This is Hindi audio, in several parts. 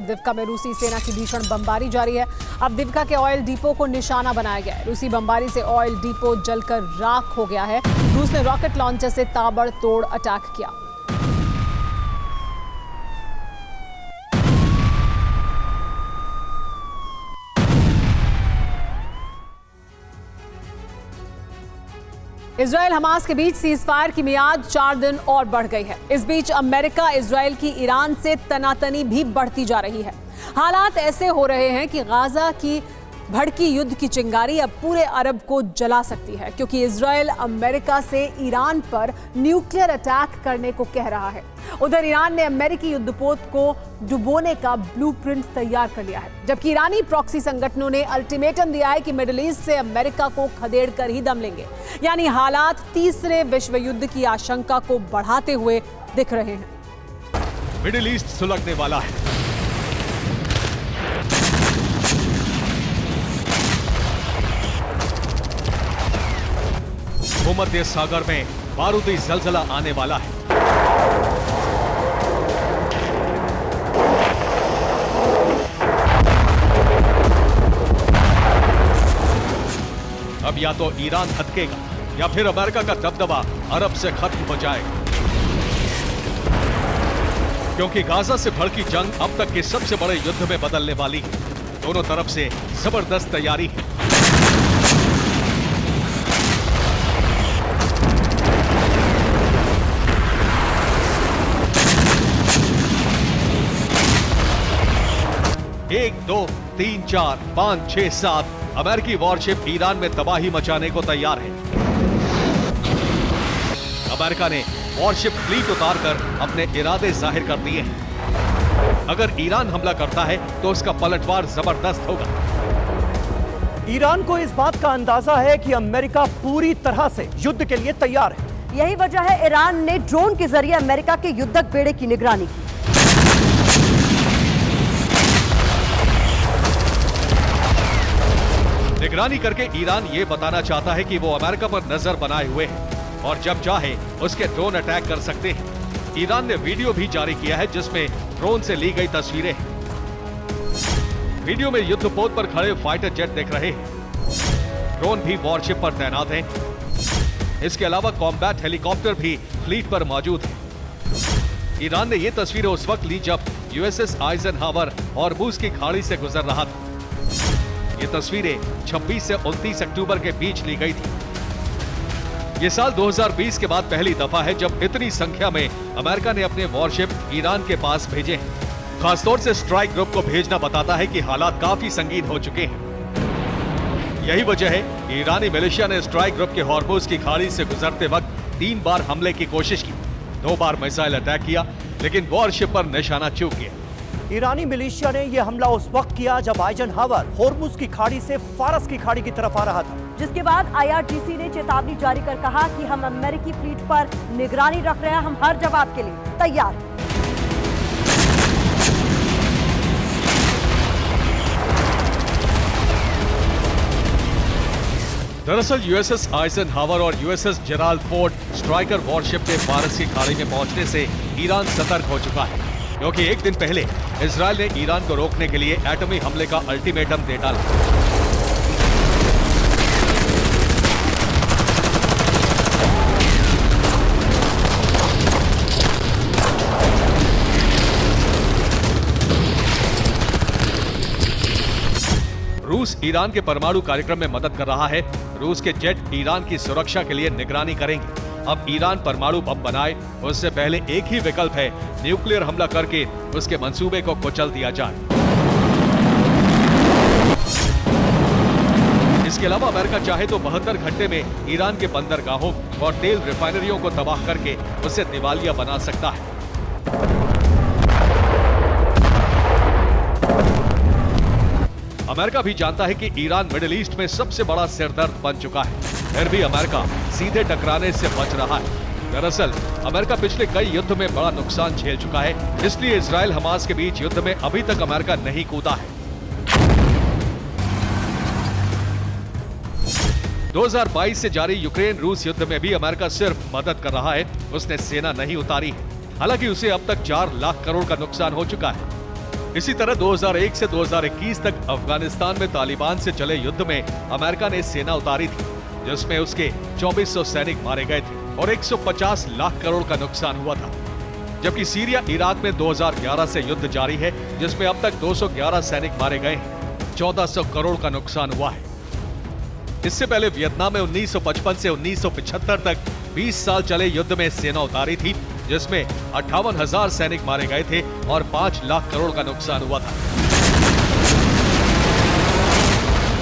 अवदिव्का में रूसी सेना की भीषण बमबारी जारी है। अवदिव्का के ऑयल डिपो को निशाना बनाया गया है। रूसी बमबारी से ऑयल डिपो जलकर राख हो गया है। रूस ने रॉकेट लॉन्चर से ताबड़तोड़ अटैक किया। इजरायल हमास के बीच सीजफायर की मियाद 4 दिन और बढ़ गई है। इस बीच अमेरिका इजरायल की ईरान से तनातनी भी बढ़ती जा रही है। हालात ऐसे हो रहे हैं कि गाजा की भड़की युद्ध की चिंगारी अब पूरे अरब को जला सकती है, क्योंकि इजरायल अमेरिका से ईरान पर न्यूक्लियर अटैक करने को कह रहा है। उधर ईरान ने अमेरिकी युद्धपोत को डुबोने का ब्लूप्रिंट तैयार कर लिया है, जबकि ईरानी प्रॉक्सी संगठनों ने अल्टीमेटम दिया है कि मिडिल ईस्ट से अमेरिका को खदेड़ कर ही दम लेंगे। यानी हालात तीसरे विश्व युद्ध की आशंका को बढ़ाते हुए दिख रहे हैं। मिडिल ईस्ट सुलगने वाला है। भूमध्य सागर में बारूदी जलजला आने वाला है। अब या तो ईरान हटकेगा या फिर अमेरिका का दबदबा अरब से खत्म हो जाएगा, क्योंकि गाजा से भड़की जंग अब तक के सबसे बड़े युद्ध में बदलने वाली है। दोनों तरफ से जबरदस्त तैयारी है। एक, दो, तीन, चार, 5, 6, 7 अमेरिकी वॉरशिप ईरान में तबाही मचाने को तैयार है। अमेरिका ने वॉरशिप फ्लीट उतारकर अपने इरादे जाहिर कर दिए हैं। अगर ईरान हमला करता है तो उसका पलटवार जबरदस्त होगा। ईरान को इस बात का अंदाजा है कि अमेरिका पूरी तरह से युद्ध के लिए तैयार है। यही वजह है ईरान ने ड्रोन के जरिए अमेरिका के युद्धक बेड़े की निगरानी की। निगरानी करके ईरान ये बताना चाहता है कि वो अमेरिका पर नजर बनाए हुए है और जब चाहे उसके ड्रोन अटैक कर सकते हैं। ईरान ने वीडियो भी जारी किया है जिसमें ड्रोन से ली गई तस्वीरें हैं। वीडियो में युद्धपोत पर खड़े फाइटर जेट दिख रहे हैं। ड्रोन भी वॉरशिप पर तैनात हैं। इसके अलावा कॉम्बैट हेलीकॉप्टर भी फ्लीट पर मौजूद है। ईरान ने ये तस्वीरें उस वक्त ली जब यूएसएस आइजनहावर हॉर्मुज की खाड़ी से गुजर रहा था। ये तस्वीरें 26 से 29 अक्टूबर के बीच ली गई थी। ये साल 2020 के बाद पहली दफा है जब इतनी संख्या में अमेरिका ने अपने वॉरशिप ईरान के पास भेजे हैं। खासतौर से स्ट्राइक ग्रुप को भेजना बताता है कि हालात काफी संगीन हो चुके हैं। यही वजह है कि ईरानी मिलिशिया ने स्ट्राइक ग्रुप के हॉर्मुज की खाड़ी से गुजरते वक्त 3 बार हमले की कोशिश की। 2 बार मिसाइल अटैक किया, लेकिन वॉरशिप पर निशाना चूक गया। ईरानी मिलिशिया ने यह हमला उस वक्त किया जब आइजनहावर हॉर्मुज की खाड़ी से फारस की खाड़ी की तरफ आ रहा था, जिसके बाद IRGC ने चेतावनी जारी कर कहा कि हम अमेरिकी फ्लीट पर निगरानी रख रहे हैं, हम हर जवाब के लिए तैयार हैं। दरअसल यूएसएस आइजनहावर और USS Gerald Ford striker worship के फारस की खाड़ी में पहुंचने से ईरान सतर्क हो चुका है, क्योंकि एक दिन पहले इजरायल ने ईरान को रोकने के लिए एटमी हमले का अल्टीमेटम दे डाला। रूस ईरान के परमाणु कार्यक्रम में मदद कर रहा है। रूस के जेट ईरान की सुरक्षा के लिए निगरानी करेंगे। अब ईरान परमाणु बम बनाए उससे पहले एक ही विकल्प है, न्यूक्लियर हमला करके उसके मंसूबे को कुचल दिया जाए। इसके अलावा अमेरिका चाहे तो 72 घंटे में ईरान के बंदरगाहों और तेल रिफाइनरियों को तबाह करके उसे दिवालिया बना सकता है। अमेरिका भी जानता है कि ईरान मिडिल ईस्ट में सबसे बड़ा सिरदर्द बन चुका है, फिर भी अमेरिका सीधे टकराने से बच रहा है। दरअसल अमेरिका पिछले कई युद्ध में बड़ा नुकसान झेल चुका है, इसलिए इजराइल हमास के बीच युद्ध में अभी तक अमेरिका नहीं कूदा है। 2022 से जारी यूक्रेन रूस युद्ध में भी अमेरिका सिर्फ मदद कर रहा है, उसने सेना नहीं उतारी है। हालांकि उसे अब तक 4 लाख करोड़ का नुकसान हो चुका है। इसी तरह 2001 से 2021 तक अफगानिस्तान में तालिबान से चले युद्ध में अमेरिका ने सेना उतारी थी, जिसमें उसके 2400 सैनिक मारे गए थे और 150 लाख करोड़ का नुकसान हुआ था। जबकि सीरिया इराक में 2011 से युद्ध जारी है, जिसमें अब तक 211 सैनिक मारे गए हैं, 1400 करोड़ का नुकसान हुआ है। इससे पहले वियतनाम में 1955 से 1975 तक 20 साल चले युद्ध में सेना उतारी थी, जिसमें 58,000 सैनिक मारे गए थे और 5 लाख करोड़ का नुकसान हुआ था।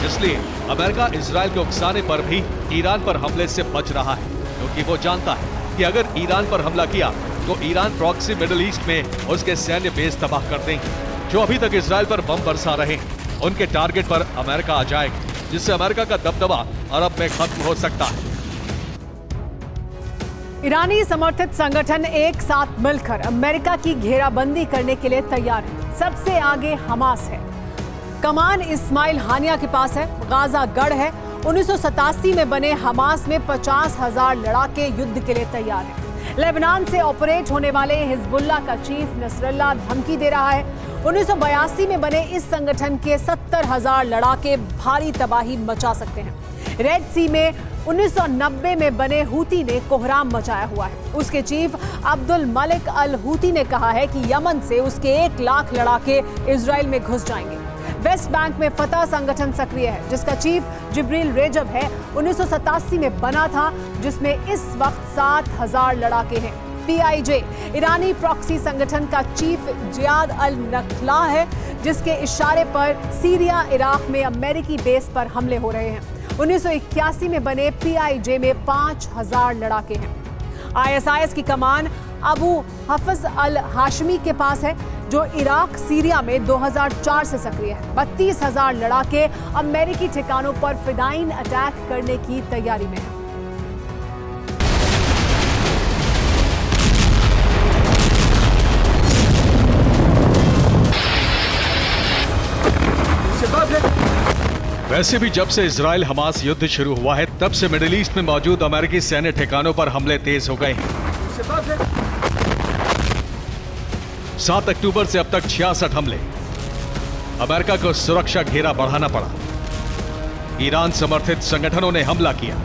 इसलिए अमेरिका इजरायल के उकसाने पर भी ईरान पर हमले से बच रहा है, क्योंकि वो जानता है कि अगर ईरान पर हमला किया तो ईरान प्रॉक्सी मिडिल ईस्ट में उसके सैन्य बेस तबाह कर देंगे। जो अभी तक इजरायल पर बम बरसा रहे हैं, उनके टारगेट पर अमेरिका आ जाएगा, जिससे अमेरिका का दबदबा अरब में खत्म हो सकता है। ईरानी समर्थित संगठन एक साथ मिलकर अमेरिका की घेराबंदी करने के लिए तैयार है। सबसे आगे हमास है। कमान इस्माइल हानिया के पास है। गाजा गढ़ है। 1987 में बने हमास में 50,000 लड़ाके युद्ध के लिए तैयार हैं। लेबनान से ऑपरेट होने वाले हिजबुल्लाह का चीफ नसरल्लाह धमकी दे रहा है। 1982 में बने इस संगठन के 70,000 लड़ाके भारी तबाही मचा सकते हैं। रेड सी में 1990 में बने हूती ने कोहराम मचाया हुआ है। उसके chief Abdul Malik al Houthi ने कहा है कि यमन से उसके 1 लाख लड़ाके इजराइल में घुस जाएंगे। वेस्ट बैंक में फतह संगठन सक्रिय है, जिसका चीफ जिब्रील रेजब है। 1987 में बना था, जिसमें इस वक्त 7,000 लड़ाके हैं। PIJ ईरानी प्रॉक्सी संगठन का चीफ जियाद अल नखला है, जिसके इशारे पर सीरिया इराक में अमेरिकी बेस पर हमले हो रहे हैं। 1981 में बने PIJ में 5,000 लड़ाके हैं। ISIS की कमान अबू हफज अल हाशमी के पास है, जो इराक सीरिया में 2004 से सक्रिय है। 32,000 लड़ाके अमेरिकी ठिकानों पर फिदाइन अटैक करने की तैयारी में है। वैसे भी जब से इजराइल हमास युद्ध शुरू हुआ है, तब से मिडिल ईस्ट में मौजूद अमेरिकी सैन्य ठिकानों पर हमले तेज हो गए हैं। 7 अक्टूबर से अब तक 66 हमले। अमेरिका को सुरक्षा घेरा बढ़ाना पड़ा। ईरान समर्थित संगठनों ने हमला किया।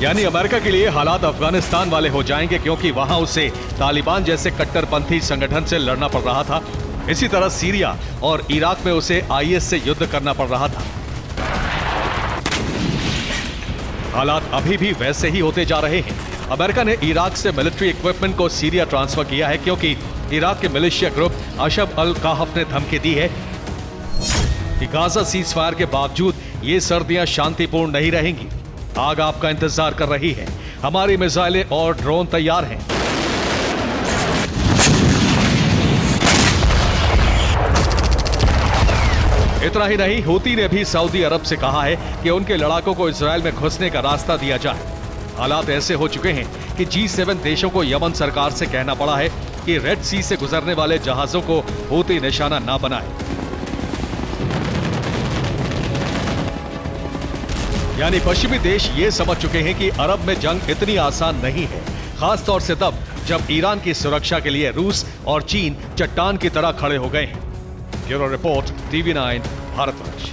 यानी अमेरिका के लिए हालात अफगानिस्तान वाले हो जाएंगे, क्योंकि वहां उसे तालिबान जैसे कट्टरपंथी संगठन से लड़ना पड़ रहा था। इसी तरह सीरिया और इराक में उसे IS से युद्ध करना पड़ रहा था। हालात अभी भी वैसे ही होते जा रहे हैं। अमेरिका ने इराक से मिलिट्री इक्विपमेंट को सीरिया ट्रांसफर किया है, क्योंकि इराक के मिलिशिया ग्रुप अशब अल काहफ ने धमकी दी है कि गाजा सीज फायर के बावजूद ये सर्दियां शांतिपूर्ण नहीं रहेंगी। आग आपका इंतजार कर रही है। हमारी मिसाइलें और ड्रोन तैयार हैं। इतना ही नहीं, हूती ने भी सऊदी अरब से कहा है कि उनके लड़ाकों को इजराइल में घुसने का रास्ता दिया जाए। हालात ऐसे हो चुके हैं कि G7 देशों को यमन सरकार से कहना पड़ा है कि रेड सी से गुजरने वाले जहाजों को हूती निशाना ना बनाए। यानी पश्चिमी देश ये समझ चुके हैं कि अरब में जंग इतनी आसान नहीं है, खास तौर से तब जब ईरान की सुरक्षा के लिए रूस और चीन चट्टान की तरह खड़े हो गए हैं। Bureau report, TV9 Bharatvarsh.